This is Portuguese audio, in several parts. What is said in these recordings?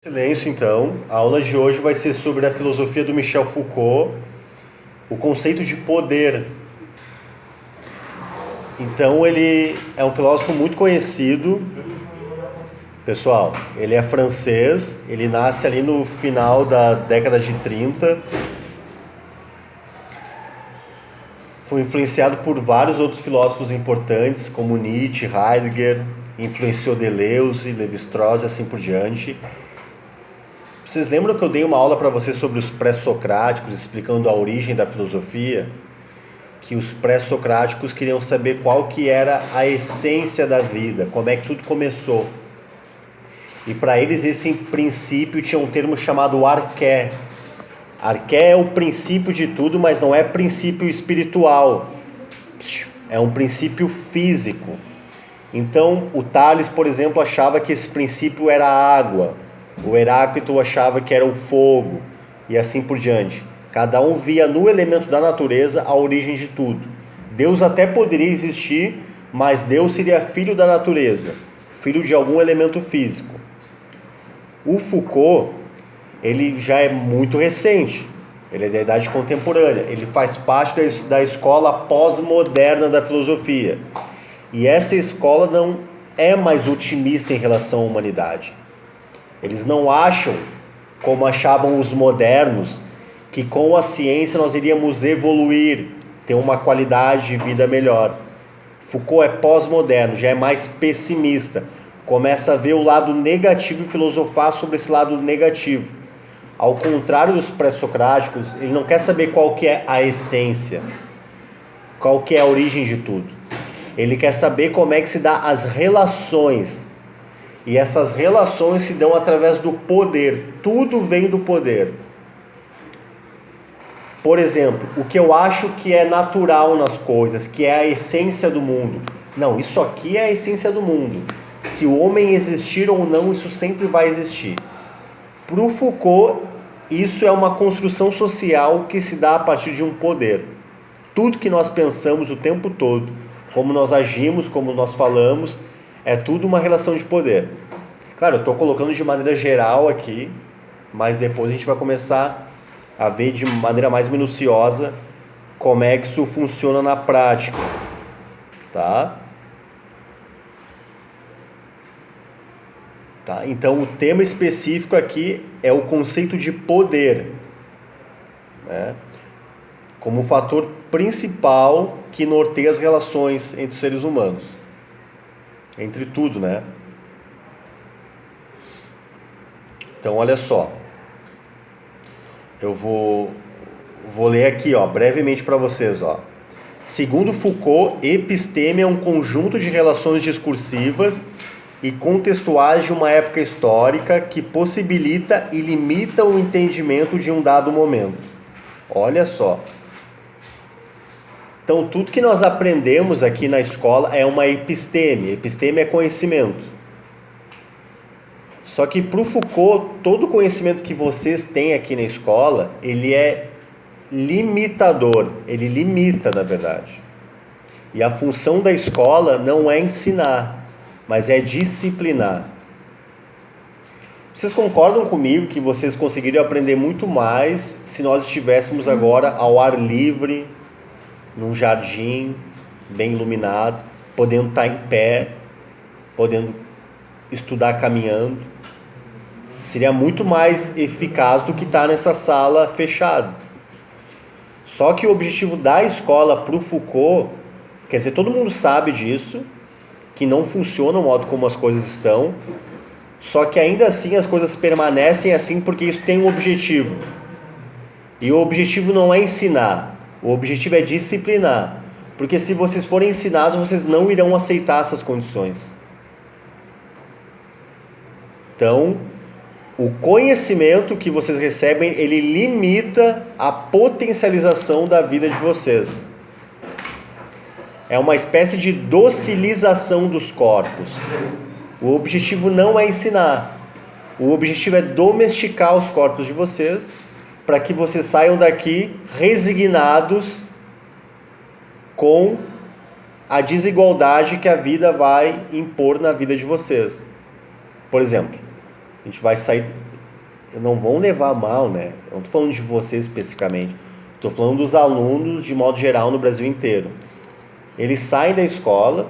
Silêncio, então. A aula de hoje vai ser sobre a filosofia do Michel Foucault, o conceito de poder. Então, ele é um filósofo muito conhecido. Pessoal, ele é francês, ele nasce ali no final da década de 30. Foi influenciado por vários outros filósofos importantes, como Nietzsche, Heidegger, influenciou Deleuze, Lévi-Strauss e assim por diante. Vocês lembram que eu dei uma aula para vocês sobre os pré-socráticos, explicando a origem da filosofia? Que os pré-socráticos queriam saber qual que era a essência da vida, como é que tudo começou. E para eles esse princípio tinha um termo chamado arqué. Arqué é o princípio de tudo, mas não é princípio espiritual. É um princípio físico. Então, o Tales, por exemplo, achava que esse princípio era a água. O Heráclito achava que era o fogo, e assim por diante. Cada um via no elemento da natureza a origem de tudo. Deus até poderia existir, mas Deus seria filho da natureza, filho de algum elemento físico. O Foucault, ele já é muito recente, ele é da idade contemporânea, ele faz parte da escola pós-moderna da filosofia. E essa escola não é mais otimista em relação à humanidade. Eles não acham, como achavam os modernos, que com a ciência nós iríamos evoluir, ter uma qualidade de vida melhor. Foucault é pós-moderno, já é mais pessimista, começa a ver o lado negativo e filosofar sobre esse lado negativo. Ao contrário dos pré-socráticos, ele não quer saber qual que é a essência, qual que é a origem de tudo. Ele quer saber como é que se dá as relações. E essas relações se dão através do poder. Tudo vem do poder. Por exemplo, o que eu acho que é natural nas coisas, que é a essência do mundo. Não, isso aqui é a essência do mundo. Se o homem existir ou não, isso sempre vai existir. Para o Foucault, isso é uma construção social que se dá a partir de um poder. Tudo que nós pensamos o tempo todo, como nós agimos, como nós falamos, é tudo uma relação de poder. Claro, eu estou colocando de maneira geral aqui, mas depois a gente vai começar a ver de maneira mais minuciosa como é que isso funciona na prática. Tá? Então, o tema específico aqui é o conceito de poder, né? Como fator principal que norteia as relações entre os seres humanos. Entre tudo, né? Então, olha só. Eu vou ler aqui, brevemente para vocês, Segundo Foucault, episteme é um conjunto de relações discursivas e contextuais de uma época histórica que possibilita e limita o entendimento de um dado momento. Olha só. Então, tudo que nós aprendemos aqui na escola é uma episteme. Episteme é conhecimento. Só que para o Foucault, todo conhecimento que vocês têm aqui na escola, ele é limitador. Ele limita, na verdade. E a função da escola não é ensinar, mas é disciplinar. Vocês concordam comigo que vocês conseguiriam aprender muito mais se nós estivéssemos agora ao ar livre, num jardim bem iluminado, podendo estar em pé, podendo estudar caminhando? Seria muito mais eficaz do que estar nessa sala fechada. Só que o objetivo da escola para o Foucault, quer dizer, todo mundo sabe disso, que não funciona o modo como as coisas estão, só que ainda assim as coisas permanecem assim porque isso tem um objetivo. E o objetivo não é ensinar, o objetivo é disciplinar. Porque se vocês forem ensinados, vocês não irão aceitar essas condições. Então, o conhecimento que vocês recebem, ele limita a potencialização da vida de vocês. É uma espécie de docilização dos corpos. O objetivo não é ensinar. O objetivo é domesticar os corpos de vocês, para que vocês saiam daqui resignados com a desigualdade que a vida vai impor na vida de vocês. Por exemplo, A gente vai sair... Não vão levar mal, né? Eu não estou falando de vocês especificamente. Estou falando dos alunos, de modo geral, no Brasil inteiro. Eles saem da escola,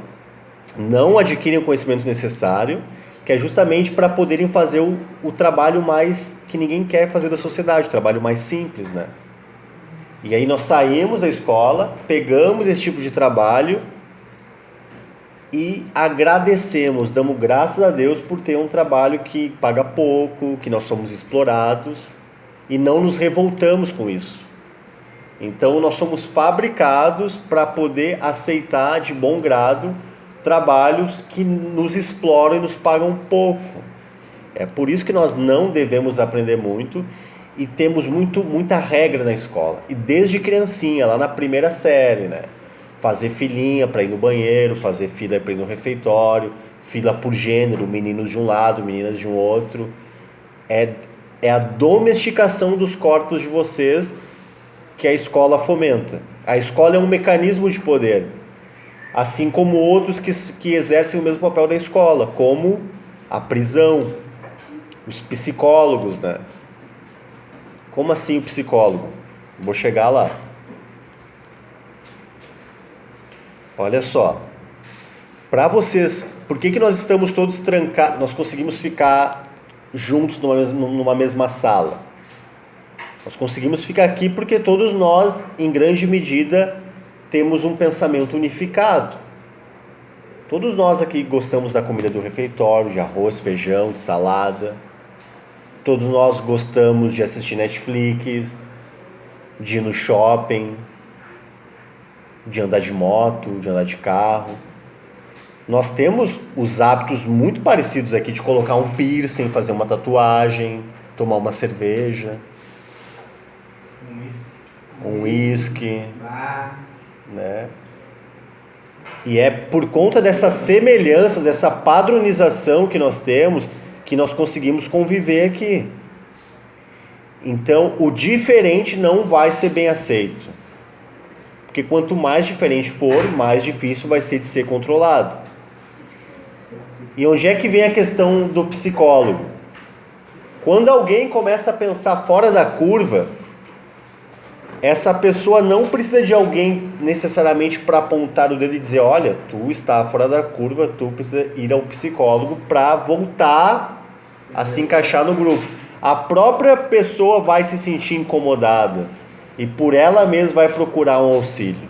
não adquirem o conhecimento necessário, que é justamente para poderem fazer o trabalho mais que ninguém quer fazer da sociedade, o trabalho mais simples, né? E aí nós saímos da escola, pegamos esse tipo de trabalho e agradecemos, damos graças a Deus por ter um trabalho que paga pouco, que nós somos explorados e não nos revoltamos com isso. Então nós somos fabricados para poder aceitar de bom grado trabalhos que nos exploram e nos pagam pouco. É por isso que nós não devemos aprender muito e temos muita regra na escola. E desde criancinha, lá na primeira série, né? Fazer filinha para ir no banheiro, fazer fila para ir no refeitório, fila por gênero, meninos de um lado, meninas de um outro. É a domesticação dos corpos de vocês que a escola fomenta. A escola é um mecanismo de poder, assim como outros que exercem o mesmo papel da escola, como a prisão, os psicólogos, né? Como assim o psicólogo? Vou chegar lá. Olha só, para vocês, por que nós estamos todos trancados, nós conseguimos ficar juntos numa mesma sala? Nós conseguimos ficar aqui porque todos nós, em grande medida, temos um pensamento unificado. Todos nós aqui gostamos da comida do refeitório, de arroz, feijão, de salada. Todos nós gostamos de assistir Netflix, de ir no shopping, de andar de moto, de andar de carro. Nós temos os hábitos muito parecidos aqui de colocar um piercing, fazer uma tatuagem, tomar uma cerveja, um uísque, né? E é por conta dessa semelhança, dessa padronização que nós temos, que nós conseguimos conviver aqui. Então, o diferente não vai ser bem aceito. Porque quanto mais diferente for, mais difícil vai ser de ser controlado. E onde é que vem a questão do psicólogo? Quando alguém começa a pensar fora da curva, essa pessoa não precisa de alguém necessariamente para apontar o dedo e dizer: olha, tu está fora da curva, tu precisa ir ao psicólogo para voltar a se encaixar no grupo. A própria pessoa vai se sentir incomodada e por ela mesma vai procurar um auxílio.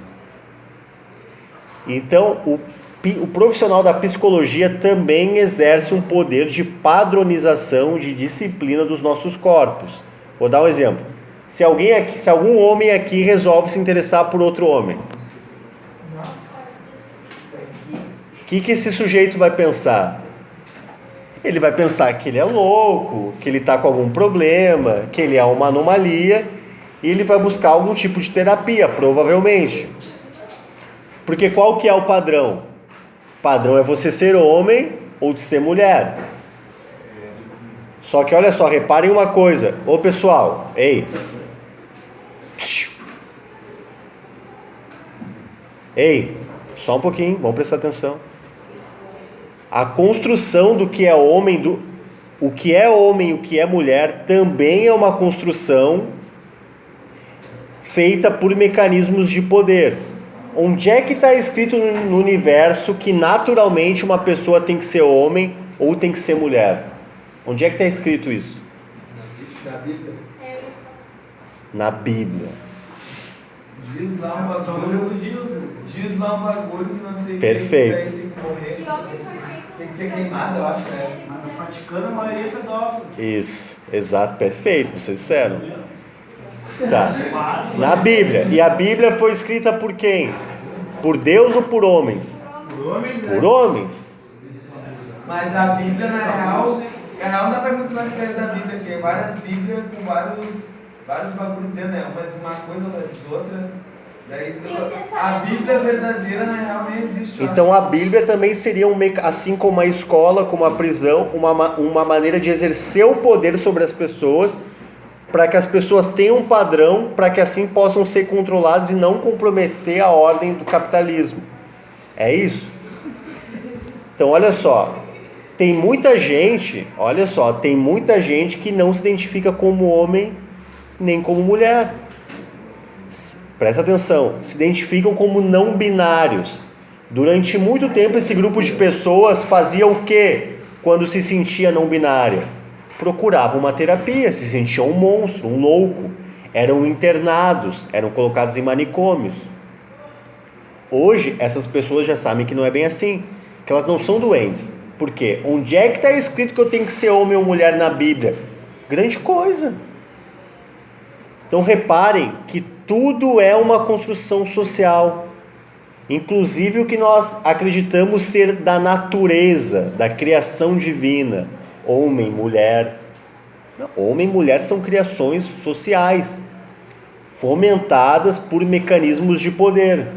Então, o profissional da psicologia também exerce um poder de padronização, de disciplina dos nossos corpos. Vou dar um exemplo. Se algum homem aqui resolve se interessar por outro homem, o que esse sujeito vai pensar? Ele vai pensar que ele é louco, que ele está com algum problema, que ele é uma anomalia, e ele vai buscar algum tipo de terapia, provavelmente. Porque qual que é o padrão? O padrão é você ser homem ou de ser mulher. Só que olha só, reparem uma coisa. Ô pessoal, ei. Ei, só um pouquinho, vamos prestar atenção. A construção do que é homem, o que é homem e o que é mulher, também é uma construção feita por mecanismos de poder. Onde é que está escrito no universo que naturalmente uma pessoa tem que ser homem ou tem que ser mulher? Onde é que está escrito isso? Na Bíblia. Na Bíblia. Diz lá um bagulho. Diz lá um bagulho que não sei. Perfeito. Que homem foi feito. Tem que ser queimado, eu acho, né? Mas no Vaticano a maioria é pedófilo. Isso, exato, perfeito, vocês disseram. Tá. Na Bíblia. E a Bíblia foi escrita por quem? Por Deus ou por homens? Por homens. Mas a Bíblia, na real, não dá pra muito mais escrever da Bíblia, que tem várias Bíblias com vários bagulhos dizendo, né? Uma diz uma coisa, outra diz outra. Daí, a Bíblia verdadeira, na real, nem existe. Então a Bíblia também seria, assim como a escola, como a prisão, uma maneira de exercer o poder sobre as pessoas, para que as pessoas tenham um padrão, para que assim possam ser controladas e não comprometer a ordem do capitalismo. É isso? Então olha só, Tem muita gente, olha só, tem muita gente que não se identifica como homem nem como mulher. Presta atenção, se identificam como não binários. Durante muito tempo esse grupo de pessoas fazia o quê quando se sentia não binária? Procurava uma terapia, se sentia um monstro, um louco. Eram internados, eram colocados em manicômios. Hoje essas pessoas já sabem que não é bem assim, que elas não são doentes. Por quê? Onde é que está escrito que eu tenho que ser homem ou mulher na Bíblia? Grande coisa. Então reparem que tudo é uma construção social. Inclusive o que nós acreditamos ser da natureza, da criação divina. Homem, mulher. Não, homem e mulher são criações sociais, fomentadas por mecanismos de poder,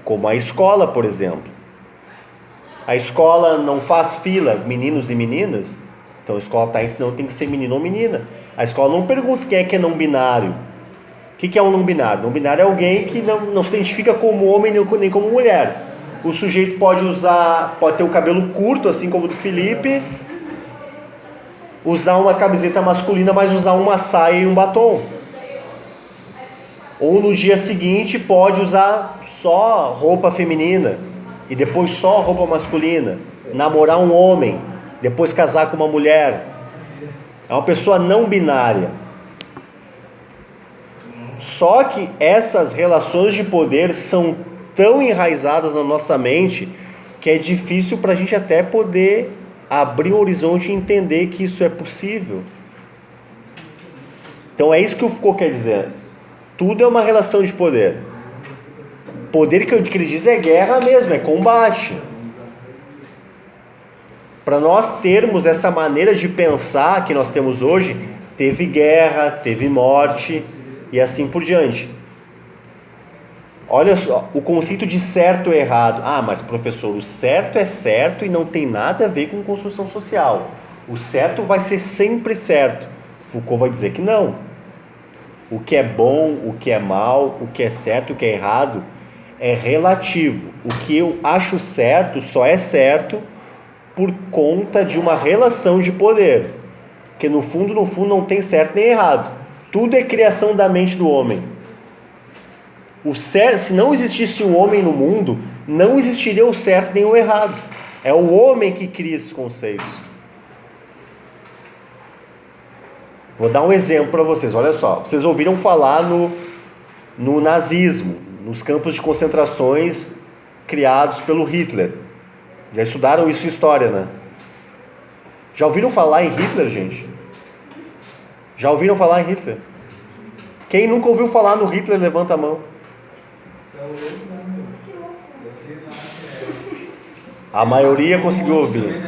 como a escola, por exemplo. A escola não faz fila, meninos e meninas, então a escola está ensinando que tem que ser menino ou menina. A escola não pergunta quem é não binário. O que é um não binário? Não binário é alguém que não se identifica como homem nem como mulher. O sujeito pode ter o cabelo curto, assim como o do Felipe, usar uma camiseta masculina, mas usar uma saia e um batom. Ou no dia seguinte pode usar só roupa feminina e depois só roupa masculina, namorar um homem, depois casar com uma mulher. É uma pessoa não binária. Só que essas relações de poder são tão enraizadas na nossa mente que é difícil para a gente até poder abrir o horizonte e entender que isso é possível. Então é isso que o Foucault quer dizer. Tudo é uma relação de poder. Poder que ele diz é guerra mesmo, é combate. Para nós termos essa maneira de pensar que nós temos hoje, teve guerra, teve morte e assim por diante. Olha só, o conceito de certo e errado. Ah, mas professor, o certo é certo e não tem nada a ver com construção social. O certo vai ser sempre certo. Foucault vai dizer que não. O que é bom, o que é mal, o que é certo, o que é errado, é relativo. O que eu acho certo só é certo por conta de uma relação de poder. Porque no fundo não tem certo nem errado. Tudo é criação da mente do homem. Se não existisse o homem no mundo, não existiria o certo nem o errado. É o homem que cria esses conceitos. Vou dar um exemplo para vocês. Olha só, vocês ouviram falar no nazismo, nos campos de concentrações criados pelo Hitler. Já estudaram isso em história, né? Já ouviram falar em Hitler, gente? Já ouviram falar em Hitler? Quem nunca ouviu falar no Hitler, levanta a mão. A maioria conseguiu ouvir.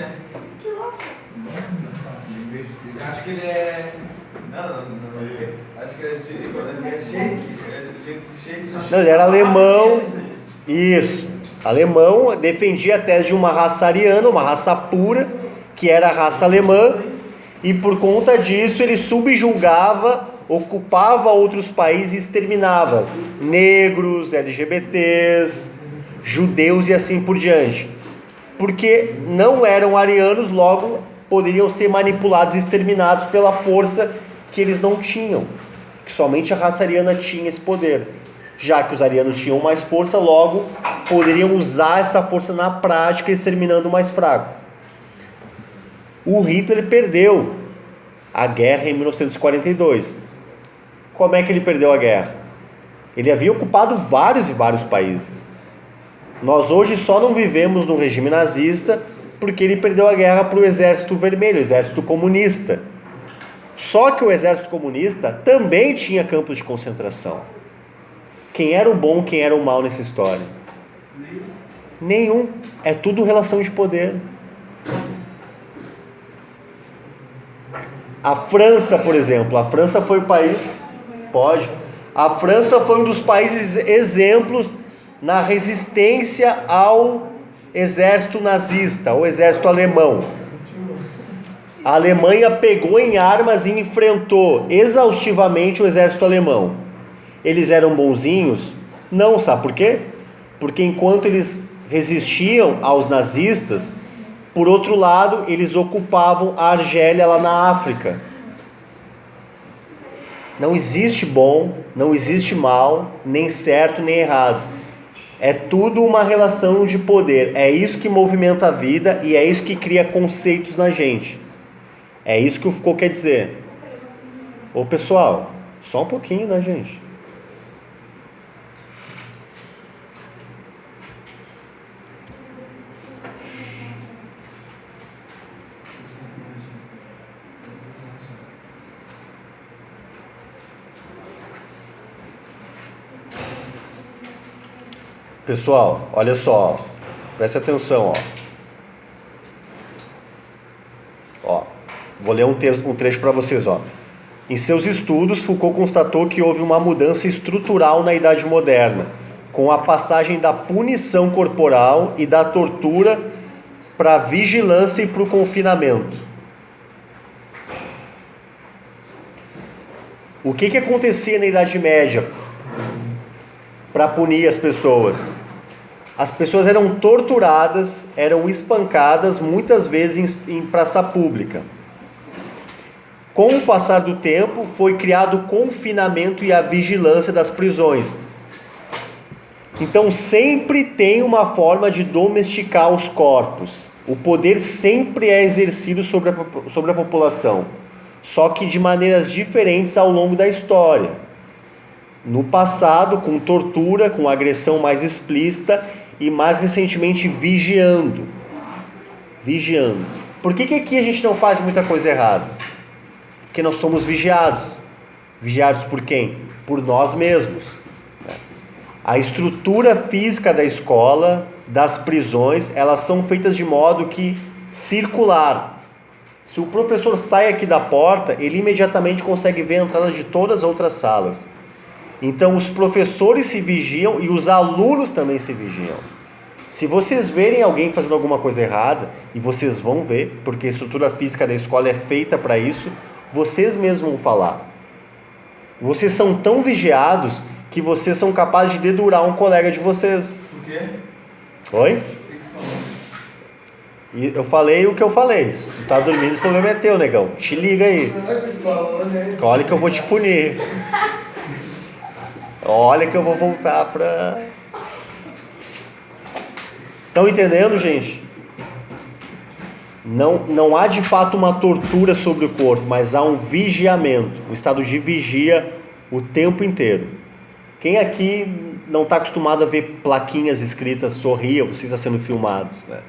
Acho que ele é... Não. Acho que ele é shake. Não, ele era alemão. Isso. Alemão, defendia a tese de uma raça ariana, uma raça pura, que era a raça alemã. E por conta disso ele subjugava, ocupava outros países e exterminava negros, LGBTs, judeus e assim por diante. Porque não eram arianos, logo poderiam ser manipulados e exterminados pela força que eles não tinham. Que somente a raça ariana tinha esse poder. Já que os arianos tinham mais força, logo poderiam usar essa força na prática, exterminando o mais fraco. O Hitler perdeu a guerra em 1942. Como é que ele perdeu a guerra? Ele havia ocupado vários e vários países. Nós hoje só não vivemos no regime nazista porque ele perdeu a guerra para o exército vermelho, o exército comunista. Só que o exército comunista também tinha campos de concentração. Quem era o bom, quem era o mal nessa história? Nenhum. É tudo relação de poder. A França, por exemplo, a França foi o país... Pode. A França foi um dos países exemplos na resistência ao exército nazista, ao exército alemão. A Alemanha pegou em armas e enfrentou exaustivamente o exército alemão. Eles eram bonzinhos? Não, sabe por quê? Porque enquanto eles resistiam aos nazistas, Por outro lado, eles ocupavam a Argélia lá na África. Não existe bom, não existe mal, nem certo nem errado. É tudo uma relação de poder. É isso que movimenta a vida e é isso que cria conceitos na gente. É isso que o Foucault quer dizer. Ô pessoal, só um pouquinho, né, gente? Pessoal, olha só, presta atenção, ó. Vou ler um trecho para vocês, ó. Em seus estudos, Foucault constatou que houve uma mudança estrutural na Idade Moderna, com a passagem da punição corporal e da tortura para a vigilância e para o confinamento. O que acontecia na Idade Média para punir as pessoas? As pessoas eram torturadas, eram espancadas, muitas vezes em praça pública. Com o passar do tempo, foi criado o confinamento e a vigilância das prisões. Então, sempre tem uma forma de domesticar os corpos. O poder sempre é exercido sobre a população, só que de maneiras diferentes ao longo da história. No passado, com tortura, com agressão mais explícita e mais recentemente vigiando. Por que aqui a gente não faz muita coisa errada? Porque nós somos vigiados. Vigiados por quem? Por nós mesmos. A estrutura física da escola, das prisões, elas são feitas de modo que circular. Se o professor sai aqui da porta, ele imediatamente consegue ver a entrada de todas as outras salas. Então os professores se vigiam e os alunos também se vigiam. Se vocês verem alguém fazendo alguma coisa errada, e vocês vão ver, porque a estrutura física da escola é feita para isso, vocês mesmos vão falar. Vocês são tão vigiados que vocês são capazes de dedurar um colega de vocês. Por quê? Oi? E eu falei o que eu falei. Se tu tá dormindo, o problema é teu, negão. Te liga aí. Olha que eu vou te punir. Olha que eu vou voltar pra... Estão entendendo, gente? Não há de fato uma tortura sobre o corpo, mas há um vigiamento, um estado de vigia o tempo inteiro. Quem aqui não está acostumado a ver plaquinhas escritas sorria, você está sendo filmados, né?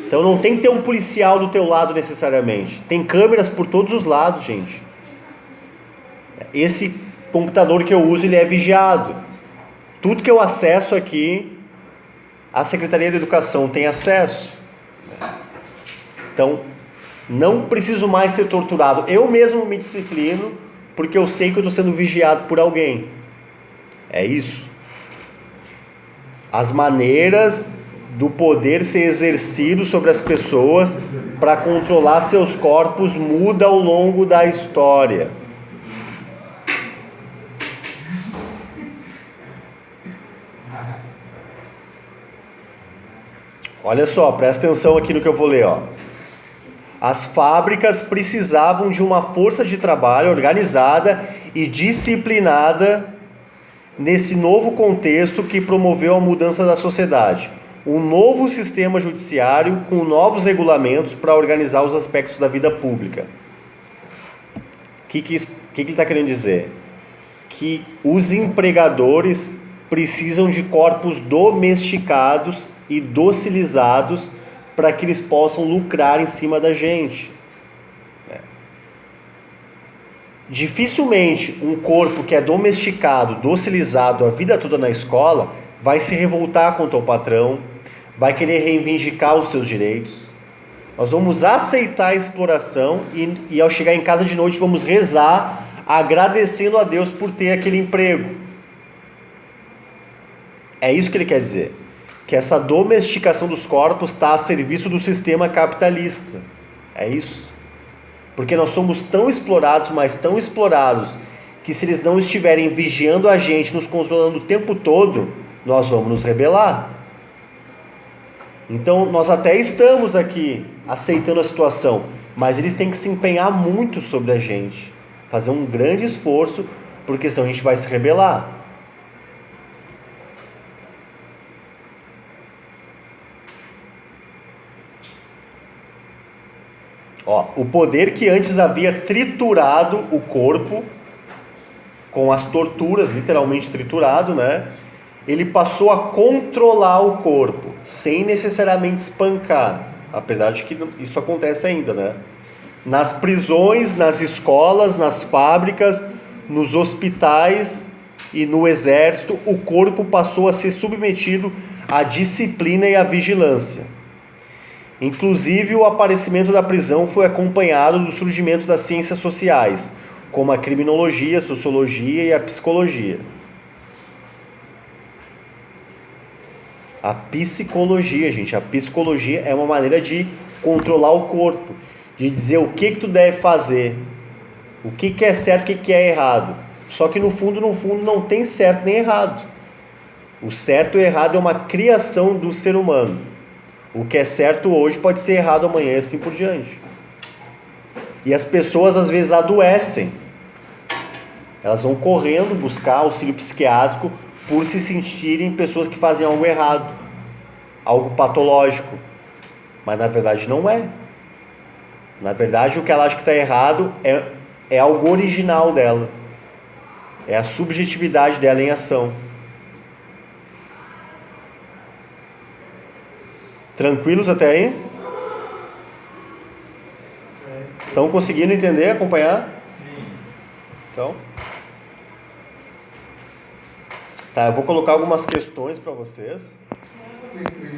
Então não tem que ter um policial do teu lado necessariamente. Tem câmeras por todos os lados, gente. Esse computador que eu uso, ele é vigiado. Tudo que eu acesso aqui, a Secretaria de Educação tem acesso. Então, não preciso mais ser torturado. Eu mesmo me disciplino, porque eu sei que eu estou sendo vigiado por alguém. É isso. As maneiras do poder ser exercido sobre as pessoas para controlar seus corpos muda ao longo da história. Olha só, presta atenção aqui no que eu vou ler, ó. As fábricas precisavam de uma força de trabalho organizada e disciplinada nesse novo contexto que promoveu a mudança da sociedade. Um novo sistema judiciário com novos regulamentos para organizar os aspectos da vida pública. O que ele está querendo dizer? Que os empregadores precisam de corpos domesticados e docilizados para que eles possam lucrar em cima da gente. Dificilmente um corpo que é domesticado, docilizado a vida toda na escola, vai se revoltar contra o patrão, vai querer reivindicar os seus direitos. Nós vamos aceitar a exploração e ao chegar em casa de noite vamos rezar, agradecendo a Deus por ter aquele emprego. É isso que ele quer dizer. Que essa domesticação dos corpos está a serviço do sistema capitalista. É isso. Porque nós somos tão explorados, mas tão explorados, que se eles não estiverem vigiando a gente, nos controlando o tempo todo, nós vamos nos rebelar. Então, nós até estamos aqui aceitando a situação, mas eles têm que se empenhar muito sobre a gente, fazer um grande esforço, porque senão a gente vai se rebelar. Ó, o poder que antes havia triturado o corpo, com as torturas, literalmente triturado, né? Ele passou a controlar o corpo, sem necessariamente espancar, apesar de que isso acontece ainda, né? Nas prisões, nas escolas, nas fábricas, nos hospitais e no exército, o corpo passou a ser submetido à disciplina e à vigilância. Inclusive, o aparecimento da prisão foi acompanhado do surgimento das ciências sociais, como a criminologia, a sociologia e a psicologia. A psicologia, gente, a psicologia é uma maneira de controlar o corpo, de dizer o que tu deve fazer, o que é certo, o que é errado. Só que no fundo não tem certo nem errado. O certo e o errado é uma criação do ser humano. O que é certo hoje pode ser errado amanhã e assim por diante. E as pessoas às vezes adoecem. Elas vão correndo buscar auxílio psiquiátrico por se sentirem pessoas que fazem algo errado, algo patológico. Mas na verdade não é. Na verdade o que ela acha que está errado é algo original dela. É a subjetividade dela em ação. Tranquilos até aí? Estão conseguindo entender, acompanhar? Sim. Então, tá, eu vou colocar algumas questões para vocês. Tem 3